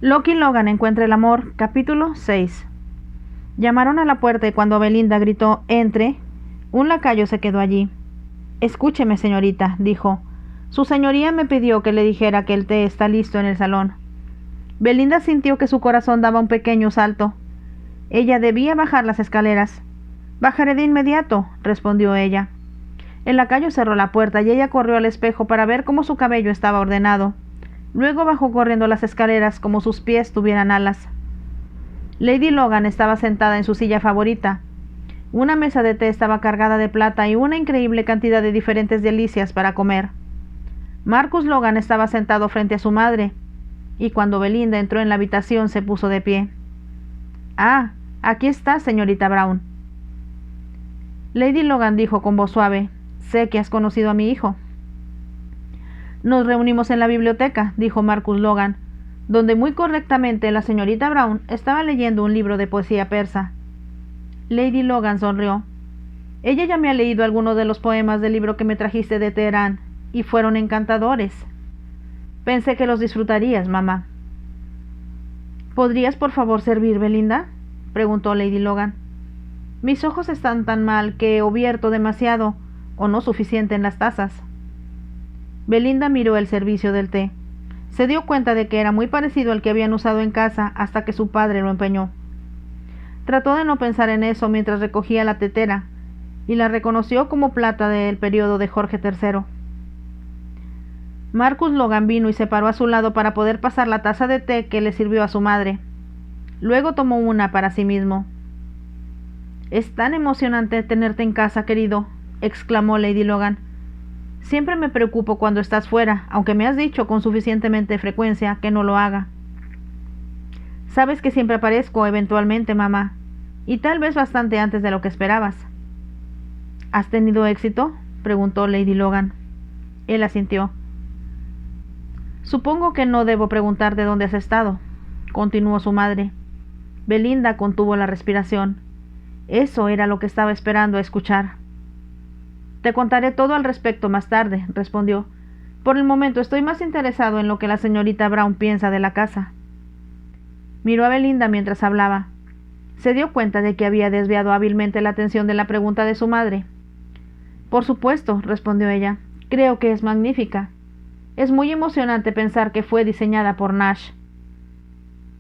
Loki Logan encuentra el amor, capítulo 6. Llamaron a la puerta y cuando Belinda gritó «Entre», un lacayo se quedó allí. «Escúcheme, señorita», dijo. «Su señoría me pidió que le dijera que el té está listo en el salón». Belinda sintió que su corazón daba un pequeño salto. Ella debía bajar las escaleras. «Bajaré de inmediato», respondió ella. El lacayo cerró la puerta y ella corrió al espejo para ver cómo su cabello estaba ordenado. Luego bajó corriendo las escaleras como sus pies tuvieran alas. Lady Logan estaba sentada en su silla favorita. Una mesa de té estaba cargada de plata y una increíble cantidad de diferentes delicias para comer. Marcus Logan estaba sentado frente a su madre, y cuando Belinda entró en la habitación se puso de pie. «Ah, aquí está, señorita Brown». Lady Logan dijo con voz suave: «Sé que has conocido a mi hijo». «Nos reunimos en la biblioteca», dijo Marcus Logan, donde muy correctamente la señorita Brown estaba leyendo un libro de poesía persa. Lady Logan sonrió. «Ella ya me ha leído algunos de los poemas del libro que me trajiste de Teherán, y fueron encantadores. Pensé que los disfrutarías, mamá». «¿Podrías por favor servir, Belinda?», preguntó Lady Logan. «Mis ojos están tan mal que o vierto demasiado o no suficiente en las tazas». Belinda miró el servicio del té. Se dio cuenta de que era muy parecido al que habían usado en casa hasta que su padre lo empeñó. Trató de no pensar en eso mientras recogía la tetera, y la reconoció como plata del periodo de Jorge III. Marcus Logan vino y se paró a su lado para poder pasar la taza de té que le sirvió a su madre. Luego tomó una para sí mismo. «Es tan emocionante tenerte en casa, querido», exclamó Lady Logan. «Siempre me preocupo cuando estás fuera, aunque me has dicho con suficientemente frecuencia que no lo haga». «Sabes que siempre aparezco eventualmente, mamá, y tal vez bastante antes de lo que esperabas». «¿Has tenido éxito?», preguntó Lady Logan. Él asintió. «Supongo que no debo preguntarte dónde has estado», continuó su madre. Belinda contuvo la respiración. Eso era lo que estaba esperando escuchar. «Te contaré todo al respecto más tarde», respondió. «Por el momento estoy más interesado en lo que la señorita Brown piensa de la casa». Miró a Belinda mientras hablaba. Se dio cuenta de que había desviado hábilmente la atención de la pregunta de su madre. «Por supuesto», respondió ella. «Creo que es magnífica. Es muy emocionante pensar que fue diseñada por Nash».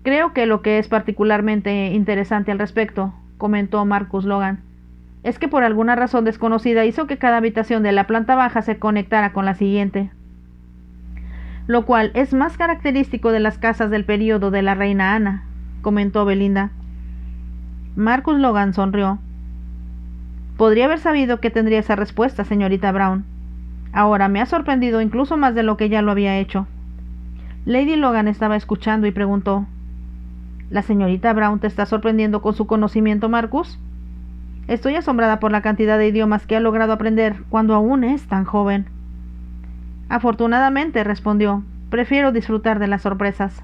«Creo que lo que es particularmente interesante al respecto», comentó Marcus Logan, «es que por alguna razón desconocida hizo que cada habitación de la planta baja se conectara con la siguiente, lo cual es más característico de las casas del período de la reina Ana», comentó Belinda. Marcus Logan sonrió. «Podría haber sabido que tendría esa respuesta, señorita Brown. Ahora me ha sorprendido incluso más de lo que ya lo había hecho». Lady Logan estaba escuchando y preguntó: «¿La señorita Brown te está sorprendiendo con su conocimiento, Marcus?» «Estoy asombrada por la cantidad de idiomas que ha logrado aprender cuando aún es tan joven». «Afortunadamente», respondió, «prefiero disfrutar de las sorpresas».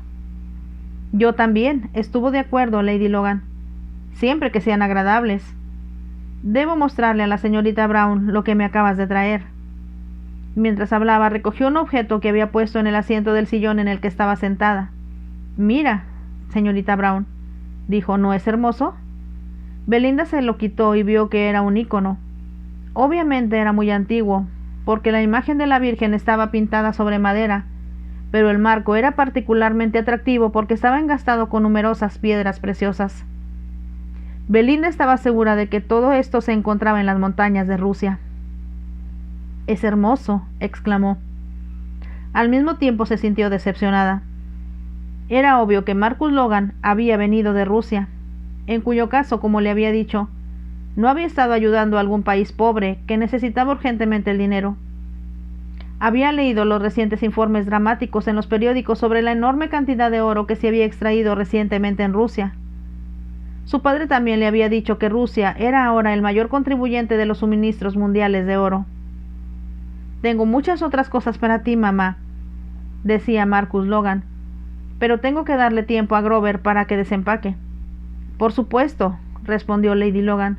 «Yo también», estuvo de acuerdo Lady Logan, «siempre que sean agradables. Debo mostrarle a la señorita Brown lo que me acabas de traer». Mientras hablaba, recogió un objeto que había puesto en el asiento del sillón en el que estaba sentada. «Mira, señorita Brown», dijo, «¿no es hermoso?». Belinda se lo quitó y vio que era un ícono. Obviamente era muy antiguo, porque la imagen de la Virgen estaba pintada sobre madera, pero el marco era particularmente atractivo porque estaba engastado con numerosas piedras preciosas. Belinda estaba segura de que todo esto se encontraba en las montañas de Rusia. «Es hermoso», exclamó. Al mismo tiempo se sintió decepcionada. Era obvio que Marcus Logan había venido de Rusia, en cuyo caso, como le había dicho, no había estado ayudando a algún país pobre que necesitaba urgentemente el dinero. Había leído los recientes informes dramáticos en los periódicos sobre la enorme cantidad de oro que se había extraído recientemente en Rusia. Su padre también le había dicho que Rusia era ahora el mayor contribuyente de los suministros mundiales de oro. «Tengo muchas otras cosas para ti, mamá», decía Marcus Logan, «pero tengo que darle tiempo a Grover para que desempaque». «Por supuesto», respondió Lady Logan.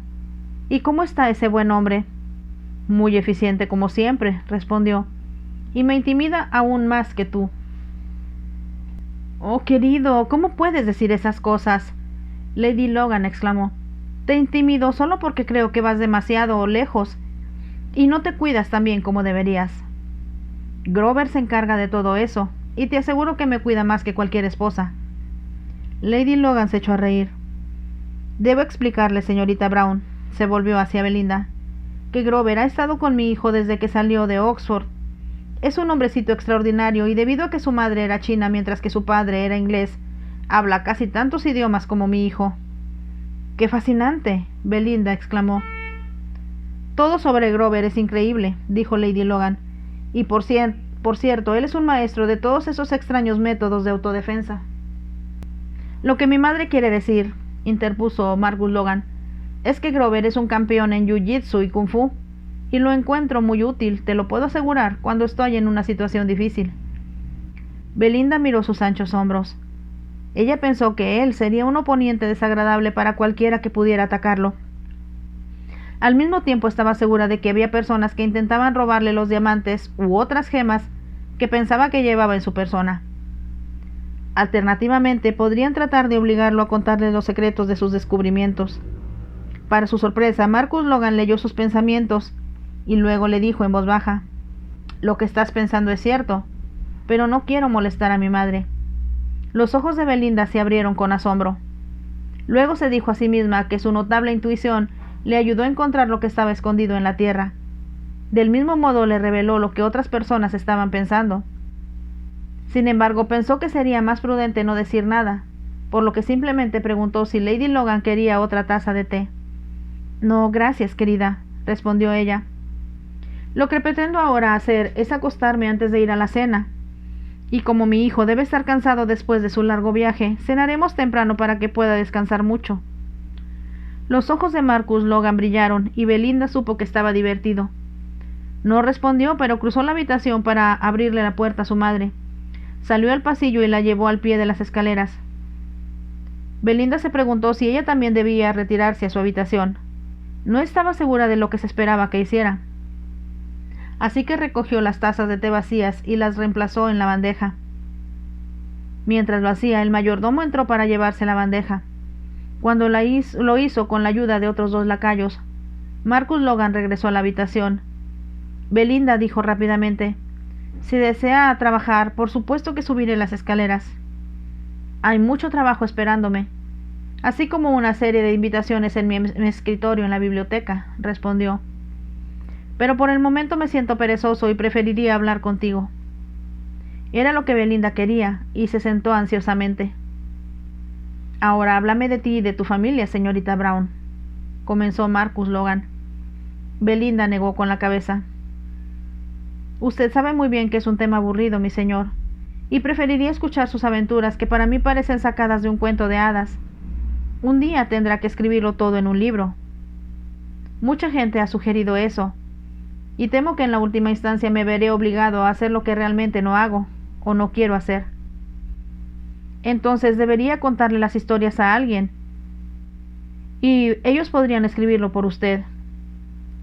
«¿Y cómo está ese buen hombre?» «Muy eficiente como siempre», respondió, «y me intimida aún más que tú». Oh, querido, ¿cómo puedes decir esas cosas? Lady Logan exclamó. Te intimido solo porque creo que vas demasiado lejos y no te cuidas tan bien como deberías. Grover se encarga de todo eso, y te aseguro que me cuida más que cualquier esposa. Lady Logan se echó a reír. Debo explicarle, señorita Brown, se volvió hacia Belinda, que Grover ha estado con mi hijo desde que salió de Oxford. Es un hombrecito extraordinario y debido a que su madre era china mientras que su padre era inglés, habla casi tantos idiomas como mi hijo. ¡Qué fascinante!, Belinda exclamó. Todo sobre Grover es increíble, dijo Lady Logan, y por cierto, él es un maestro de todos esos extraños métodos de autodefensa. Lo que mi madre quiere decir, interpuso Marcus Logan, es que Grover es un campeón en Jiu-Jitsu y Kung Fu, y lo encuentro muy útil, te lo puedo asegurar, cuando estoy en una situación difícil. Belinda miró sus anchos hombros. Ella pensó que él sería un oponente desagradable para cualquiera que pudiera atacarlo. Al mismo tiempo estaba segura de que había personas que intentaban robarle los diamantes u otras gemas que pensaba que llevaba en su persona. Alternativamente, podrían tratar de obligarlo a contarle los secretos de sus descubrimientos. Para su sorpresa, Marcus Logan leyó sus pensamientos y luego le dijo en voz baja: «Lo que estás pensando es cierto, pero no quiero molestar a mi madre». Los ojos de Belinda se abrieron con asombro. Luego se dijo a sí misma que su notable intuición le ayudó a encontrar lo que estaba escondido en la tierra. Del mismo modo le reveló lo que otras personas estaban pensando. Sin embargo, pensó que sería más prudente no decir nada, por lo que simplemente preguntó si Lady Logan quería otra taza de té. «No, gracias, querida», respondió ella. «Lo que pretendo ahora hacer es acostarme antes de ir a la cena. Y como mi hijo debe estar cansado después de su largo viaje, cenaremos temprano para que pueda descansar mucho». Los ojos de Marcus Logan brillaron y Belinda supo que estaba divertido. No respondió, pero cruzó la habitación para abrirle la puerta a su madre. Salió al pasillo y la llevó al pie de las escaleras. Belinda se preguntó si ella también debía retirarse a su habitación. No estaba segura de lo que se esperaba que hiciera. Así que recogió las tazas de té vacías y las reemplazó en la bandeja. Mientras lo hacía, el mayordomo entró para llevarse la bandeja. Cuando lo hizo con la ayuda de otros 2 lacayos, Marcus Logan regresó a la habitación. Belinda dijo rápidamente: «Si desea trabajar, por supuesto que subiré las escaleras. Hay mucho trabajo esperándome, así como una serie de invitaciones en mi escritorio en la biblioteca», respondió. «Pero por el momento me siento perezoso y preferiría hablar contigo». Era lo que Belinda quería, y se sentó ansiosamente. «Ahora háblame de ti y de tu familia, señorita Brown», comenzó Marcus Logan. Belinda negó con la cabeza. «Usted sabe muy bien que es un tema aburrido, mi señor, y preferiría escuchar sus aventuras, que para mí parecen sacadas de un cuento de hadas. Un día tendrá que escribirlo todo en un libro. Mucha gente ha sugerido eso, y temo que en la última instancia me veré obligado a hacer lo que realmente no hago, o no quiero hacer. Entonces debería contarle las historias a alguien, y ellos podrían escribirlo por usted.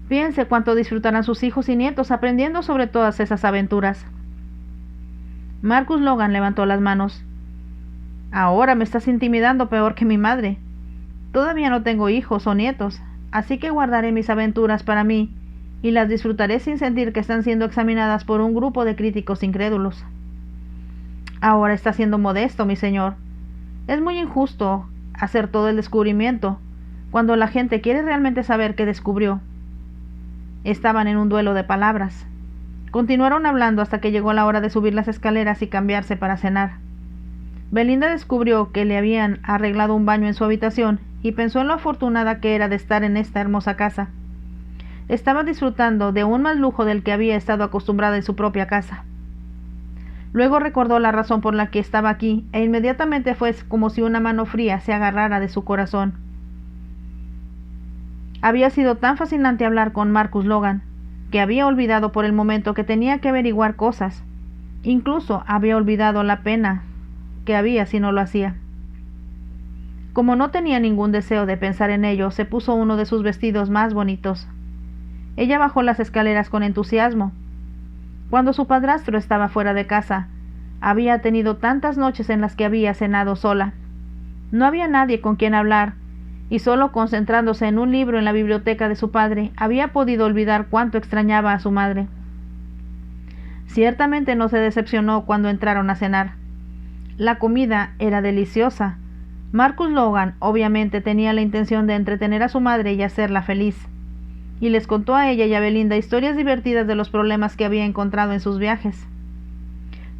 Piense cuánto disfrutarán sus hijos y nietos aprendiendo sobre todas esas aventuras». Marcus Logan levantó las manos. «Ahora me estás intimidando peor que mi madre. Todavía no tengo hijos o nietos, así que guardaré mis aventuras para mí y las disfrutaré sin sentir que están siendo examinadas por un grupo de críticos incrédulos». «Ahora está siendo modesto, mi señor. Es muy injusto hacer todo el descubrimiento cuando la gente quiere realmente saber qué descubrió». Estaban en un duelo de palabras. Continuaron hablando hasta que llegó la hora de subir las escaleras y cambiarse para cenar. Belinda descubrió que le habían arreglado un baño en su habitación y pensó en lo afortunada que era de estar en esta hermosa casa. Estaba disfrutando de un más lujo del que había estado acostumbrada en su propia casa. Luego recordó la razón por la que estaba aquí e inmediatamente fue como si una mano fría se agarrara de su corazón. Había sido tan fascinante hablar con Marcus Logan que había olvidado por el momento que tenía que averiguar cosas. Incluso había olvidado la pena que había si no lo hacía. Como no tenía ningún deseo de pensar en ello, se puso uno de sus vestidos más bonitos. Ella bajó las escaleras con entusiasmo. Cuando su padrastro estaba fuera de casa, había tenido tantas noches en las que había cenado sola. No había nadie con quien hablar, y solo concentrándose en un libro en la biblioteca de su padre, había podido olvidar cuánto extrañaba a su madre. Ciertamente no se decepcionó cuando entraron a cenar. La comida era deliciosa. Marcus Logan obviamente tenía la intención de entretener a su madre y hacerla feliz, y les contó a ella y a Belinda historias divertidas de los problemas que había encontrado en sus viajes.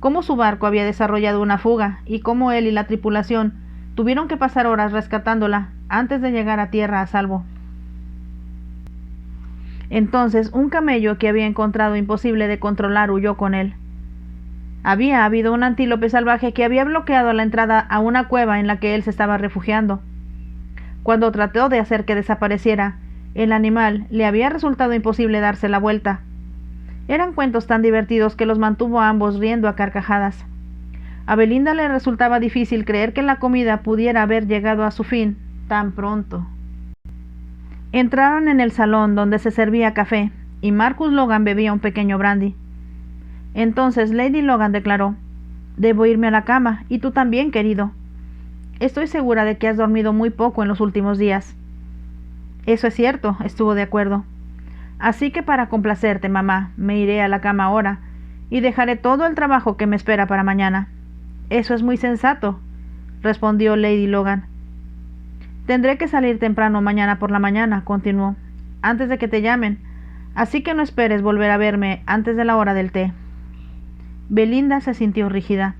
Cómo su barco había desarrollado una fuga, y cómo él y la tripulación tuvieron que pasar horas rescatándola antes de llegar a tierra a salvo. Entonces un camello que había encontrado imposible de controlar huyó con él. Había habido un antílope salvaje que había bloqueado la entrada a una cueva en la que él se estaba refugiando. Cuando trató de hacer que desapareciera, el animal le había resultado imposible darse la vuelta. Eran cuentos tan divertidos que los mantuvo a ambos riendo a carcajadas. A Belinda le resultaba difícil creer que la comida pudiera haber llegado a su fin tan pronto. Entraron en el salón donde se servía café, y Marcus Logan bebía un pequeño brandy. Entonces Lady Logan declaró: «Debo irme a la cama, y tú también, querido. Estoy segura de que has dormido muy poco en los últimos días». «Eso es cierto», estuvo de acuerdo. «Así que para complacerte, mamá, me iré a la cama ahora, y dejaré todo el trabajo que me espera para mañana». «Eso es muy sensato», respondió Lady Logan. «Tendré que salir temprano mañana por la mañana», continuó, «antes de que te llamen, así que no esperes volver a verme antes de la hora del té». Belinda se sintió rígida.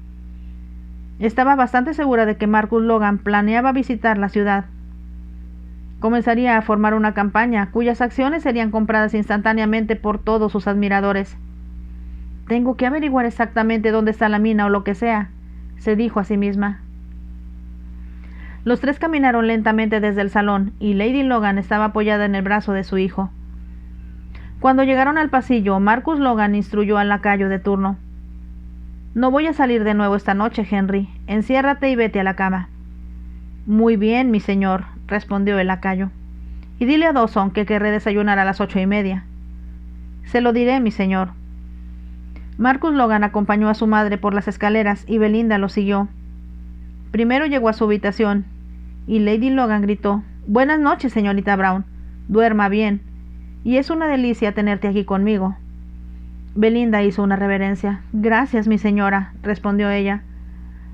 Estaba bastante segura de que Marcus Logan planeaba visitar la ciudad. Comenzaría a formar una campaña cuyas acciones serían compradas instantáneamente por todos sus admiradores. «Tengo que averiguar exactamente dónde está la mina o lo que sea», se dijo a sí misma. Los tres caminaron lentamente desde el salón, y Lady Logan estaba apoyada en el brazo de su hijo. Cuando llegaron al pasillo, Marcus Logan instruyó al lacayo de turno: «No voy a salir de nuevo esta noche, Henry. Enciérrate y vete a la cama». «Muy bien, mi señor», respondió el lacayo. «Y dile a Dawson que querré desayunar a las 8:30». «Se lo diré, mi señor». Marcus Logan acompañó a su madre por las escaleras y Belinda lo siguió. Primero llegó a su habitación, y Lady Logan gritó: «Buenas noches, señorita Brown. Duerma bien, y es una delicia tenerte aquí conmigo». Belinda hizo una reverencia. «Gracias, mi señora», respondió ella.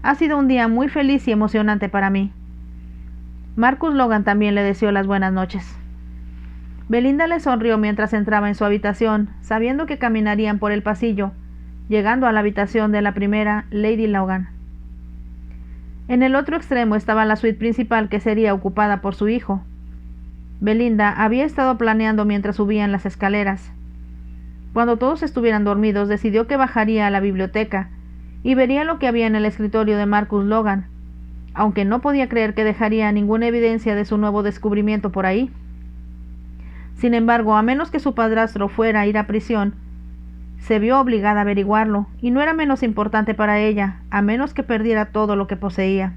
«Ha sido un día muy feliz y emocionante para mí». Marcus Logan también le deseó las buenas noches. Belinda le sonrió mientras entraba en su habitación, sabiendo que caminarían por el pasillo, llegando a la habitación de la primera Lady Logan. En el otro extremo estaba la suite principal, que sería ocupada por su hijo. Belinda había estado planeando mientras subían las escaleras. Cuando todos estuvieran dormidos, decidió que bajaría a la biblioteca y vería lo que había en el escritorio de Marcus Logan, aunque no podía creer que dejaría ninguna evidencia de su nuevo descubrimiento por ahí. Sin embargo, a menos que su padrastro fuera a ir a prisión, se vio obligada a averiguarlo, y no era menos importante para ella, a menos que perdiera todo lo que poseía.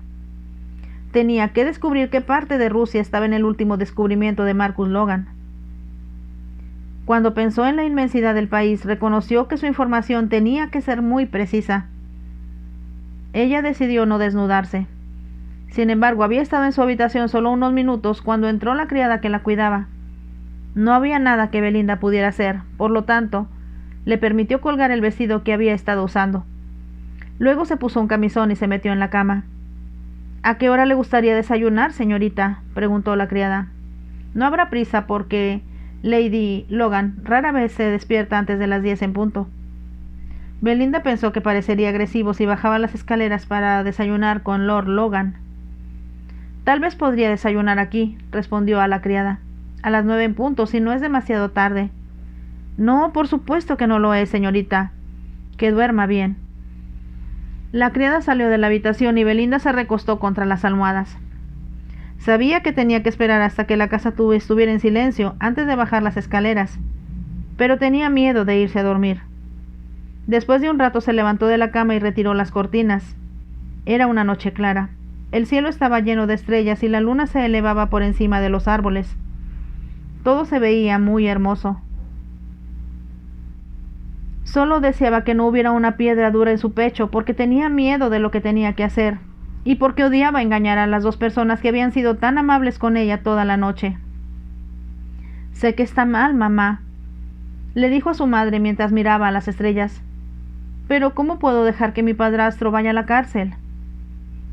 Tenía que descubrir qué parte de Rusia estaba en el último descubrimiento de Marcus Logan. Cuando pensó en la inmensidad del país, reconoció que su información tenía que ser muy precisa. Ella decidió no desnudarse. Sin embargo, había estado en su habitación solo unos minutos cuando entró la criada que la cuidaba. No había nada que Belinda pudiera hacer, por lo tanto, le permitió colgar el vestido que había estado usando. Luego se puso un camisón y se metió en la cama. «¿A qué hora le gustaría desayunar, señorita?», preguntó la criada. «No habrá prisa porque Lady Logan rara vez se despierta antes de las 10 en punto». Belinda pensó que parecería agresivo si bajaba las escaleras para desayunar con Lord Logan. «Tal vez podría desayunar aquí», respondió a la criada. «A las 9 en punto, si no es demasiado tarde». «No, por supuesto que no lo es, señorita. Que duerma bien». La criada salió de la habitación y Belinda se recostó contra las almohadas. Sabía que tenía que esperar hasta que la casa estuviera en silencio antes de bajar las escaleras, pero tenía miedo de irse a dormir. Después de un rato se levantó de la cama y retiró las cortinas. Era una noche clara. El cielo estaba lleno de estrellas y la luna se elevaba por encima de los árboles. Todo se veía muy hermoso. Solo deseaba que no hubiera una piedra dura en su pecho porque tenía miedo de lo que tenía que hacer y porque odiaba engañar a las dos personas que habían sido tan amables con ella toda la noche. «Sé que está mal, mamá», le dijo a su madre mientras miraba a las estrellas. «Pero ¿cómo puedo dejar que mi padrastro vaya a la cárcel?»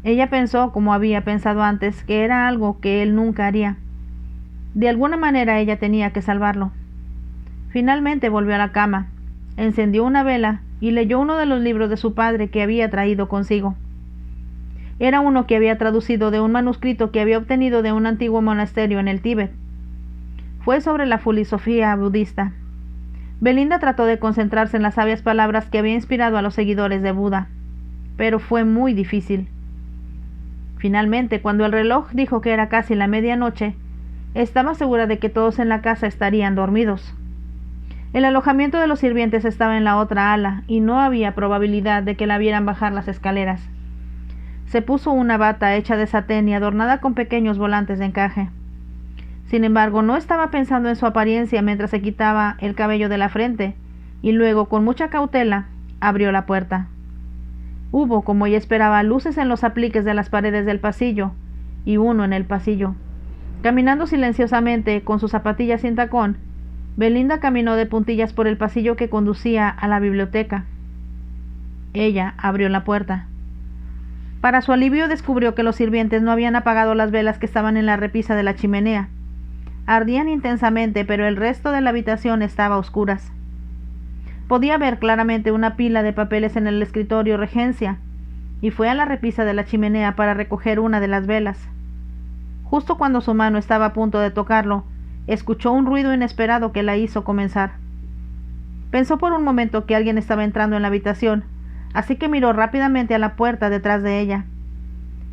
Ella pensó, como había pensado antes, que era algo que él nunca haría. De alguna manera ella tenía que salvarlo. Finalmente volvió a la cama, encendió una vela y leyó uno de los libros de su padre que había traído consigo. Era uno que había traducido de un manuscrito que había obtenido de un antiguo monasterio en el Tíbet. Fue sobre la filosofía budista. Belinda trató de concentrarse en las sabias palabras que había inspirado a los seguidores de Buda, pero fue muy difícil. Finalmente, cuando el reloj dijo que era casi la medianoche, estaba segura de que todos en la casa estarían dormidos. El alojamiento de los sirvientes estaba en la otra ala y no había probabilidad de que la vieran bajar las escaleras. Se puso una bata hecha de satén y adornada con pequeños volantes de encaje. Sin embargo, no estaba pensando en su apariencia mientras se quitaba el cabello de la frente, y luego, con mucha cautela, abrió la puerta. Hubo, como ella esperaba, luces en los apliques de las paredes del pasillo, y uno en el pasillo. Caminando silenciosamente, con sus zapatillas sin tacón, Belinda caminó de puntillas por el pasillo que conducía a la biblioteca. Ella abrió la puerta. Para su alivio descubrió que los sirvientes no habían apagado las velas que estaban en la repisa de la chimenea. Ardían intensamente, pero el resto de la habitación estaba a oscuras. Podía ver claramente una pila de papeles en el escritorio regencia, y fue a la repisa de la chimenea para recoger una de las velas. Justo cuando su mano estaba a punto de tocarlo, escuchó un ruido inesperado que la hizo comenzar. Pensó por un momento que alguien estaba entrando en la habitación, así que miró rápidamente a la puerta detrás de ella.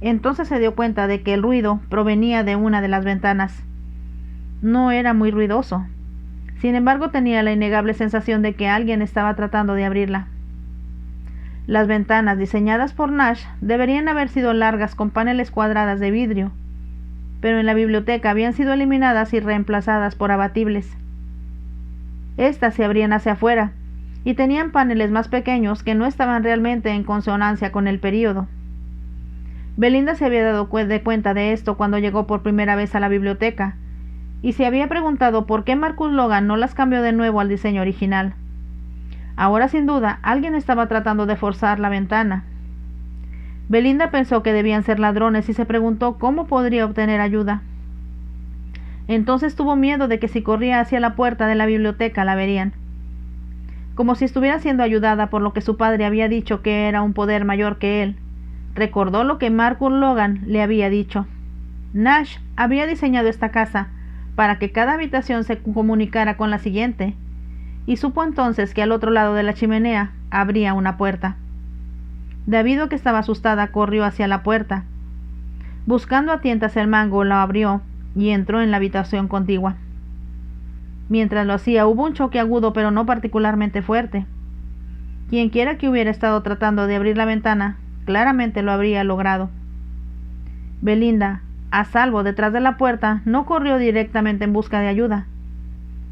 Entonces se dio cuenta de que el ruido provenía de una de las ventanas. No era muy ruidoso. Sin embargo, tenía la innegable sensación de que alguien estaba tratando de abrirla. Las ventanas diseñadas por Nash deberían haber sido largas con paneles cuadradas de vidrio, pero en la biblioteca habían sido eliminadas y reemplazadas por abatibles. Estas se abrían hacia afuera y tenían paneles más pequeños que no estaban realmente en consonancia con el período. Belinda se había dado cuenta de esto cuando llegó por primera vez a la biblioteca, y se había preguntado por qué Marcus Logan no las cambió de nuevo al diseño original. Ahora, sin duda, alguien estaba tratando de forzar la ventana. Belinda pensó que debían ser ladrones y se preguntó cómo podría obtener ayuda. Entonces tuvo miedo de que si corría hacia la puerta de la biblioteca la verían. Como si estuviera siendo ayudada por lo que su padre había dicho que era un poder mayor que él, recordó lo que Marcus Logan le había dicho. Nash había diseñado esta casa para que cada habitación se comunicara con la siguiente, y supo entonces que al otro lado de la chimenea habría una puerta. Debido a que estaba asustada, corrió hacia la puerta. Buscando a tientas el mango, la abrió y entró en la habitación contigua. Mientras lo hacía, hubo un choque agudo pero no particularmente fuerte. Quienquiera que hubiera estado tratando de abrir la ventana, claramente lo habría logrado. Belinda, a salvo detrás de la puerta, no corrió directamente en busca de ayuda.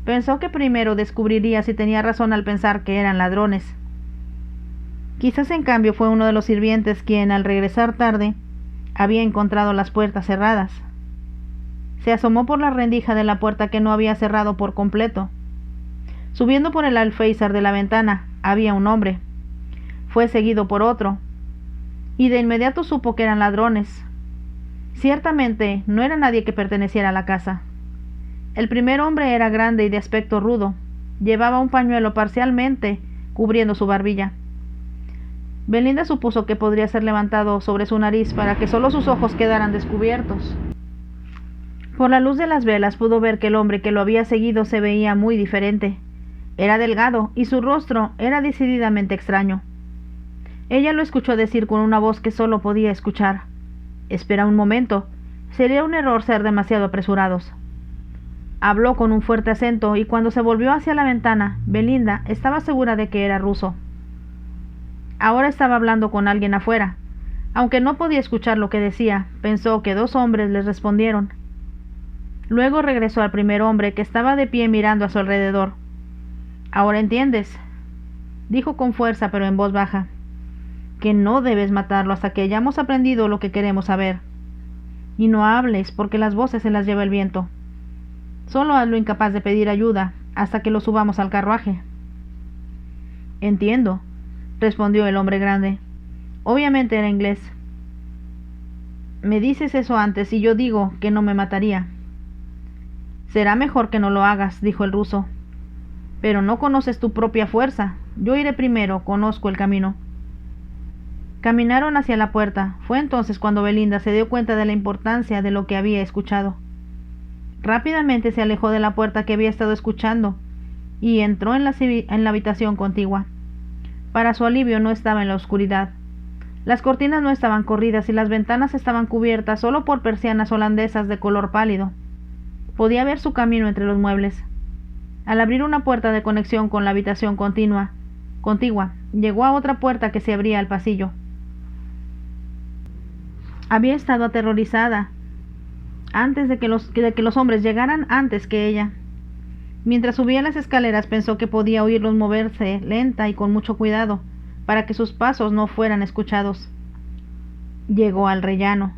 Pensó que primero descubriría si tenía razón al pensar que eran ladrones. Quizás en cambio fue uno de los sirvientes quien, al regresar tarde, había encontrado las puertas cerradas. Se asomó por la rendija de la puerta que no había cerrado por completo. Subiendo por el alféizar de la ventana había un hombre. Fue seguido por otro, y de inmediato supo que eran ladrones. Ciertamente no era nadie que perteneciera a la casa. El primer hombre era grande y de aspecto rudo. Llevaba un pañuelo parcialmente cubriendo su barbilla. Belinda supuso que podría ser levantado sobre su nariz para que solo sus ojos quedaran descubiertos. Por la luz de las velas pudo ver que el hombre que lo había seguido se veía muy diferente. Era delgado y su rostro era decididamente extraño. Ella lo escuchó decir con una voz que solo podía escuchar: «Espera un momento, sería un error ser demasiado apresurados». Habló con un fuerte acento y cuando se volvió hacia la ventana, Belinda estaba segura de que era ruso. Ahora estaba hablando con alguien afuera. Aunque no podía escuchar lo que decía, pensó que dos hombres les respondieron. Luego regresó al primer hombre que estaba de pie mirando a su alrededor. «¿Ahora entiendes?». dijo con fuerza pero en voz baja, que no debes matarlo hasta que hayamos aprendido lo que queremos saber. Y no hables, porque las voces se las lleva el viento. Solo hazlo incapaz de pedir ayuda hasta que lo subamos al carruaje. Entiendo, respondió el hombre grande. Obviamente era inglés. Me dices eso antes y yo digo que no me mataría. Será mejor que no lo hagas, dijo el ruso. Pero no conoces tu propia fuerza. Yo iré primero, conozco el camino. Caminaron hacia la puerta. Fue entonces cuando Belinda se dio cuenta de la importancia de lo que había escuchado. Rápidamente se alejó de la puerta que había estado escuchando y entró en la habitación contigua. Para su alivio no estaba en la oscuridad. Las cortinas no estaban corridas y las ventanas estaban cubiertas solo por persianas holandesas de color pálido. Podía ver su camino entre los muebles. Al abrir una puerta de conexión con la habitación contigua, llegó a otra puerta que se abría al pasillo. Había estado aterrorizada antes de que los hombres llegaran antes que ella. Mientras subía las escaleras pensó que podía oírlos moverse lenta y con mucho cuidado, para que sus pasos no fueran escuchados. Llegó al rellano.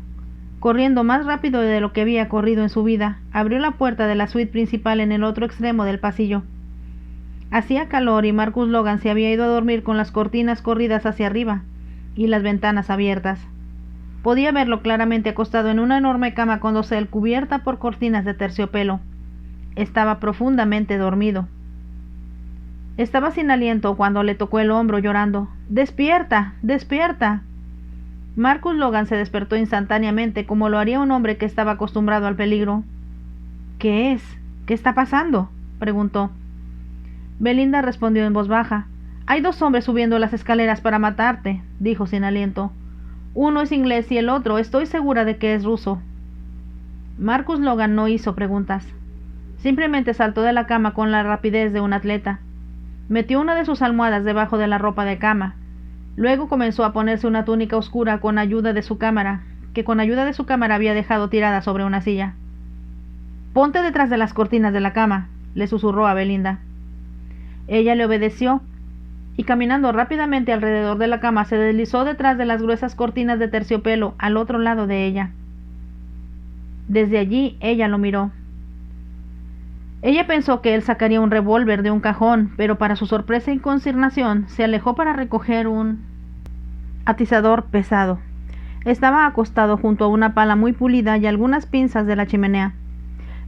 Corriendo más rápido de lo que había corrido en su vida, abrió la puerta de la suite principal en el otro extremo del pasillo. Hacía calor y Marcus Logan se había ido a dormir con las cortinas corridas hacia arriba y las ventanas abiertas. Podía verlo claramente acostado en una enorme cama con dosel cubierta por cortinas de terciopelo. Estaba profundamente dormido. Estaba sin aliento cuando le tocó el hombro llorando. ¡Despierta! ¡Despierta! Marcus Logan se despertó instantáneamente como lo haría un hombre que estaba acostumbrado al peligro. ¿Qué es? ¿Qué está pasando?, preguntó. Belinda respondió en voz baja. Hay 2 hombres subiendo las escaleras para matarte, dijo sin aliento. Uno es inglés y el otro estoy segura de que es ruso. Marcus Logan no hizo preguntas. Simplemente saltó de la cama con la rapidez de un atleta. Metió una de sus almohadas debajo de la ropa de cama. Luego comenzó a ponerse una túnica oscura con ayuda de su cámara, que con ayuda de su cámara había dejado tirada sobre una silla. Ponte detrás de las cortinas de la cama, le susurró a Belinda. Ella le obedeció, y caminando rápidamente alrededor de la cama se deslizó detrás de las gruesas cortinas de terciopelo al otro lado de ella. Desde allí ella lo miró. Ella pensó que él sacaría un revólver de un cajón, pero para su sorpresa y consternación se alejó para recoger un atizador pesado. Estaba acostado junto a una pala muy pulida y algunas pinzas de la chimenea.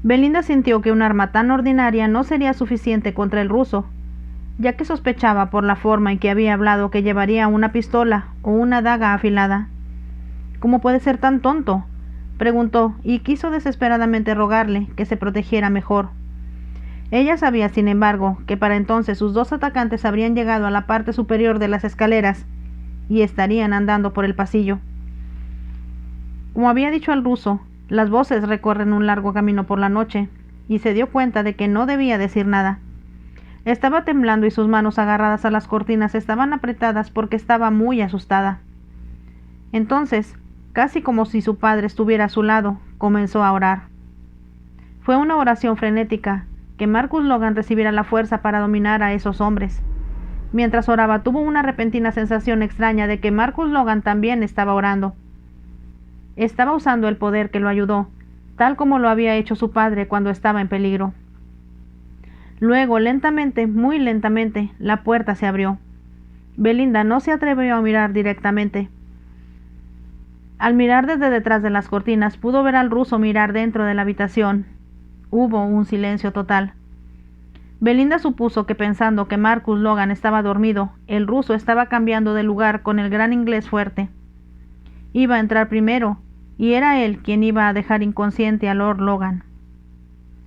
Belinda sintió que un arma tan ordinaria no sería suficiente contra el ruso, ya que sospechaba por la forma en que había hablado que llevaría una pistola o una daga afilada. ¿Cómo puede ser tan tonto?, preguntó, y quiso desesperadamente rogarle que se protegiera mejor. Ella sabía, sin embargo, que para entonces sus 2 atacantes habrían llegado a la parte superior de las escaleras y estarían andando por el pasillo. Como había dicho el ruso, las voces recorren un largo camino por la noche, y se dio cuenta de que no debía decir nada. Estaba temblando y sus manos agarradas a las cortinas estaban apretadas porque estaba muy asustada. Entonces, casi como si su padre estuviera a su lado, comenzó a orar. Fue una oración frenética, que Marcus Logan recibiera la fuerza para dominar a esos hombres. Mientras oraba, tuvo una repentina sensación extraña de que Marcus Logan también estaba orando. Estaba usando el poder que lo ayudó, tal como lo había hecho su padre cuando estaba en peligro. Luego, lentamente, muy lentamente, la puerta se abrió. Belinda no se atrevió a mirar directamente. Al mirar desde detrás de las cortinas, pudo ver al ruso mirar dentro de la habitación. Hubo un silencio total. Belinda supuso que pensando que Marcus Logan estaba dormido, el ruso estaba cambiando de lugar con el gran inglés fuerte. Iba a entrar primero, y era él quien iba a dejar inconsciente a Lord Logan.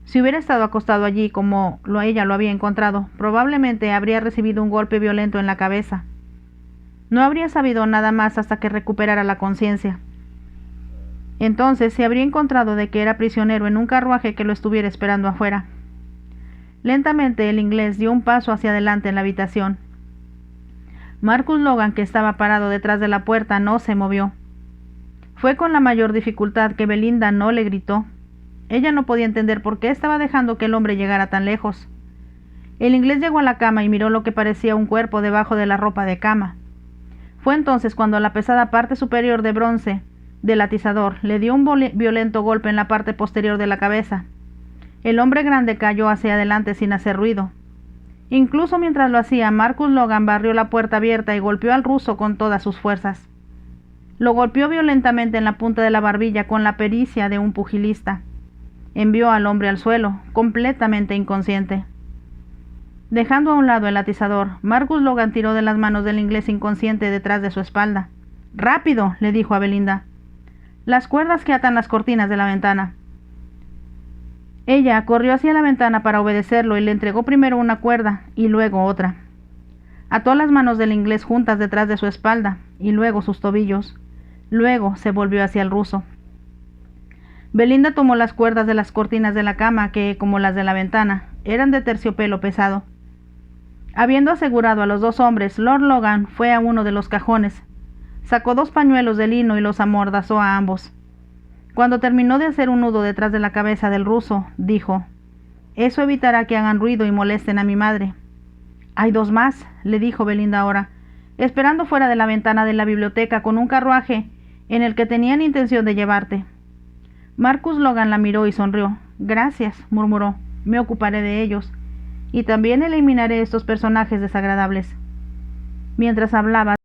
Si hubiera estado acostado allí como ella lo había encontrado, probablemente habría recibido un golpe violento en la cabeza. No habría sabido nada más hasta que recuperara la conciencia. Entonces se habría encontrado de que era prisionero en un carruaje que lo estuviera esperando afuera. Lentamente el inglés dio un paso hacia adelante en la habitación. Marcus Logan, que estaba parado detrás de la puerta, no se movió. Fue con la mayor dificultad que Belinda no le gritó. Ella no podía entender por qué estaba dejando que el hombre llegara tan lejos. El inglés llegó a la cama y miró lo que parecía un cuerpo debajo de la ropa de cama. Fue entonces cuando la pesada parte superior de bronce del atizador le dio un violento golpe en la parte posterior de la cabeza. El hombre grande cayó hacia adelante sin hacer ruido. Incluso mientras lo hacía, Marcus Logan barrió la puerta abierta y golpeó al ruso con todas sus fuerzas. Lo golpeó violentamente en la punta de la barbilla con la pericia de un pugilista. Envió al hombre al suelo, completamente inconsciente. Dejando a un lado el atizador, Marcus Logan tiró de las manos del inglés inconsciente detrás de su espalda. «¡Rápido!», le dijo a Belinda. «Las cuerdas que atan las cortinas de la ventana». Ella corrió hacia la ventana para obedecerlo y le entregó primero una cuerda y luego otra. Ató las manos del inglés juntas detrás de su espalda y luego sus tobillos. Luego se volvió hacia el ruso. Belinda tomó las cuerdas de las cortinas de la cama que, como las de la ventana, eran de terciopelo pesado. Habiendo asegurado a los dos hombres, Lord Logan fue a uno de los cajones, sacó 2 pañuelos de lino y los amordazó a ambos. Cuando terminó de hacer un nudo detrás de la cabeza del ruso, dijo: «Eso evitará que hagan ruido y molesten a mi madre». «Hay 2 más», le dijo Belinda ahora, «esperando fuera de la ventana de la biblioteca con un carruaje en el que tenían intención de llevarte». Marcus Logan la miró y sonrió. «Gracias», murmuró, «me ocuparé de ellos. Y también eliminaré estos personajes desagradables». Mientras hablaba,